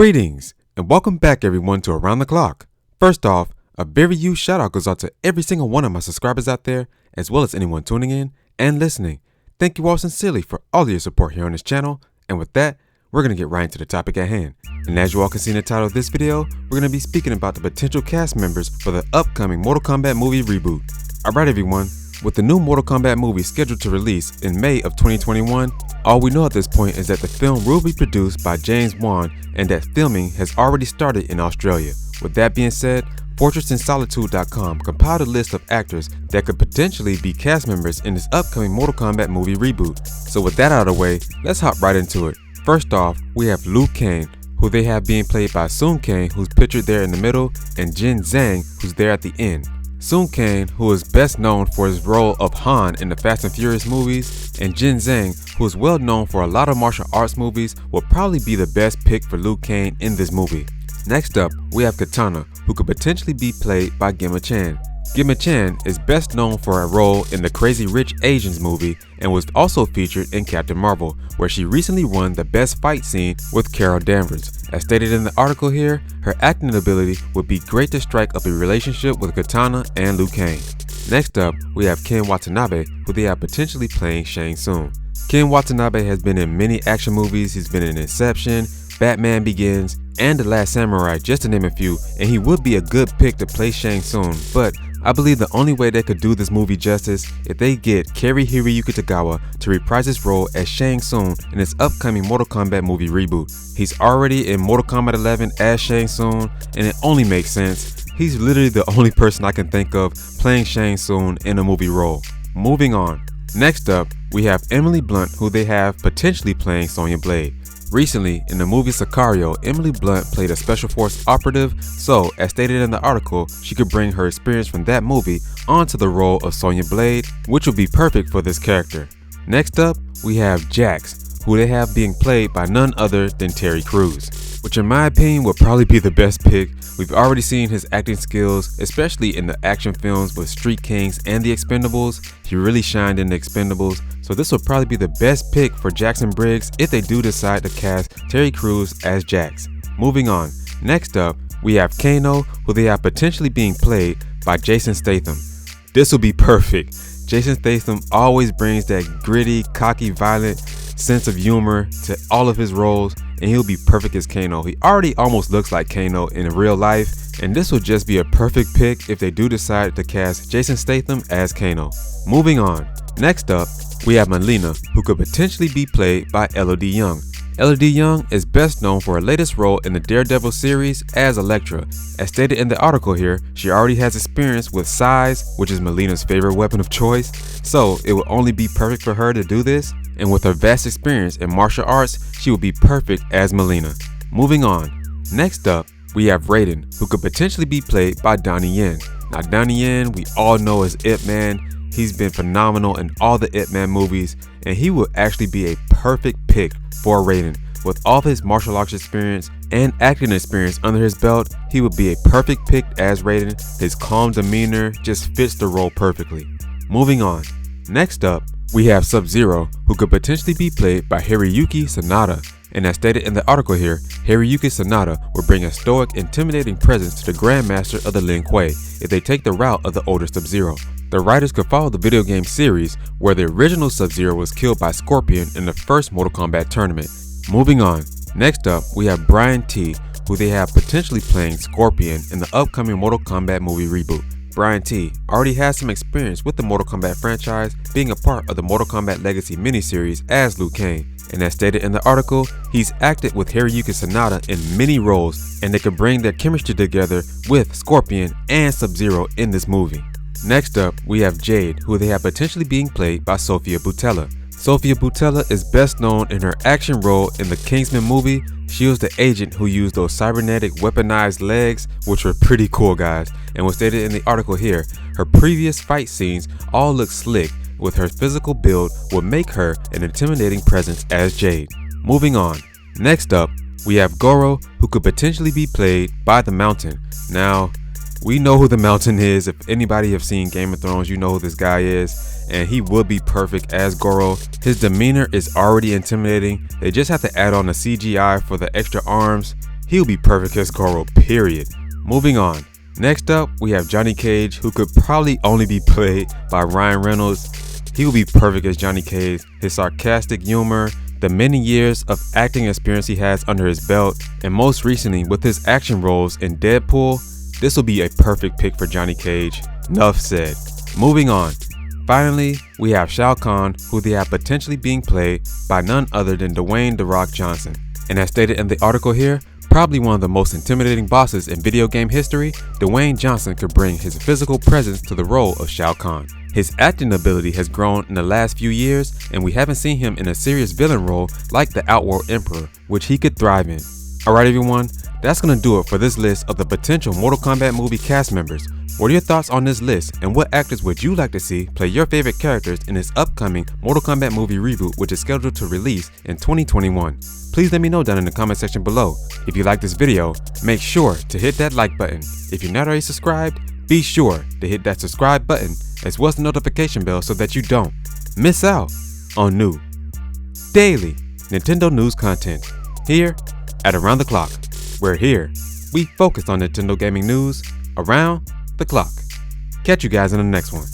Greetings and welcome back everyone to Around the Clock. First off, a very huge shout out goes out to every single one of my subscribers out there, as well as anyone tuning in and listening. Thank you all sincerely for all of your support here on this channel, and with that, we're going to get right into the topic at hand. And as you all can see in the title of this video, we're going to be speaking about the potential cast members for the upcoming Mortal Kombat movie reboot. Alright everyone, with the new Mortal Kombat movie scheduled to release in May of 2021, all we know at this point is that the film will be produced by James Wan and that filming has already started in Australia. With that being said, FortressInSolitude.com compiled a list of actors that could potentially be cast members in this upcoming Mortal Kombat movie reboot. So with that out of the way, let's hop right into it. First off, we have Liu Kang, who they have being played by Sung Kang, who's pictured there in the middle, and Jin Zhang, who's there at the end. Sung Kang, who is best known for his role of Han in the Fast and Furious movies, and Jin Zhang, who is well known for a lot of martial arts movies, will probably be the best pick for Liu Kang in this movie. Next up, we have Katana, who could potentially be played by Gemma Chan. Gemma Chan is best known for a role in the Crazy Rich Asians movie and was also featured in Captain Marvel, where she recently won the best fight scene with Carol Danvers. As stated in the article here, her acting ability would be great to strike up a relationship with Katana and Liu Kang. Next up, we have Ken Watanabe, who they are potentially playing Shang Tsung. Ken Watanabe has been in many action movies. He's been in Inception, Batman Begins, and The Last Samurai, just to name a few, and he would be a good pick to play Shang Tsung, but I believe the only way they could do this movie justice if they get Cary Hiroyuki Tagawa to reprise his role as Shang Tsung in his upcoming Mortal Kombat movie reboot. He's already in Mortal Kombat 11 as Shang Tsung, and it only makes sense. He's literally the only person I can think of playing Shang Tsung in a movie role. Moving on. Next up, we have Emily Blunt, who they have potentially playing Sonya Blade. Recently, in the movie Sicario, Emily Blunt played a Special Force operative, so as stated in the article, she could bring her experience from that movie onto the role of Sonya Blade, which would be perfect for this character. Next up, we have Jax, who they have being played by none other than Terry Crews, which in my opinion would probably be the best pick. We've already seen his acting skills, especially in the action films with Street Kings and The Expendables. He really shined in The Expendables, so this will probably be the best pick for Jackson Briggs if they do decide to cast Terry Crews as Jax. Moving on. Next up, we have Kano, who they have potentially being played by Jason Statham. This will be perfect. Jason Statham always brings that gritty, cocky, violent sense of humor to all of his roles, and he'll be perfect as Kano. He already almost looks like Kano in real life, and this would just be a perfect pick if they do decide to cast Jason Statham as Kano. Moving on. Next up, we have Melina, who could potentially be played by Elodie Yung. Elodie Yung is best known for her latest role in the Daredevil series as Elektra. As stated in the article here, she already has experience with Sais, which is Melina's favorite weapon of choice, so it would only be perfect for her to do this, and with her vast experience in martial arts, she would be perfect as Melina. Moving on. Next up, we have Raiden, who could potentially be played by Donnie Yen. Now Donnie Yen, we all know as Ip Man. He's been phenomenal in all the Ip Man movies, and he would actually be a perfect pick for Raiden. With all of his martial arts experience and acting experience under his belt, he would be a perfect pick as Raiden. His calm demeanor just fits the role perfectly. Moving on. Next up, we have Sub-Zero, who could potentially be played by Hiroyuki Sanada. And as stated in the article here, Hiroyuki Sanada will bring a stoic, intimidating presence to the Grandmaster of the Lin Kuei if they take the route of the older Sub-Zero. The writers could follow the video game series where the original Sub-Zero was killed by Scorpion in the first Mortal Kombat tournament. Moving on. Next up, we have Brian T, who they have potentially playing Scorpion in the upcoming Mortal Kombat movie reboot. Brian T already has some experience with the Mortal Kombat franchise, being a part of the Mortal Kombat Legacy miniseries as Liu Kang. And as stated in the article, he's acted with Hiroyuki Sanada in many roles, and they could bring their chemistry together with Scorpion and Sub-Zero in this movie. Next up, we have Jade, who they have potentially being played by Sofia Boutella. Sofia Boutella is best known in her action role in the Kingsman movie. She was the agent who used those cybernetic weaponized legs, which were pretty cool, guys. And was stated in the article here, her previous fight scenes all look slick. With her physical build would make her an intimidating presence as Jade. Moving on. Next up, we have Goro, who could potentially be played by the Mountain. Now, we know who the Mountain is. If anybody have seen Game of Thrones, you know who this guy is, and he would be perfect as Goro. His demeanor is already intimidating. They just have to add on the CGI for the extra arms, He'll be perfect as Goro, period. Moving on. Next up, we have Johnny Cage, who could probably only be played by Ryan Reynolds. He will be perfect as Johnny Cage. His sarcastic humor, the many years of acting experience he has under his belt, and most recently with his action roles in Deadpool, this will be a perfect pick for Johnny Cage. Nuff said. Moving on. Finally, we have Shao Kahn, who they have potentially being played by none other than Dwayne "The Rock" Johnson. And as stated in the article here, probably one of the most intimidating bosses in video game history, Dwayne Johnson could bring his physical presence to the role of Shao Kahn. His acting ability has grown in the last few years, and we haven't seen him in a serious villain role like the Outworld Emperor, which he could thrive in. Alright everyone, that's gonna do it for this list of the potential Mortal Kombat movie cast members. What are your thoughts on this list, and what actors would you like to see play your favorite characters in this upcoming Mortal Kombat movie reboot, which is scheduled to release in 2021? Please let me know down in the comment section below. If you like this video, make sure to hit that like button. If you're not already subscribed, be sure to hit that subscribe button as well as the notification bell so that you don't miss out on new daily Nintendo news content here at Around the Clock. Where here, we focus on Nintendo gaming news around the clock. Catch you guys in the next one.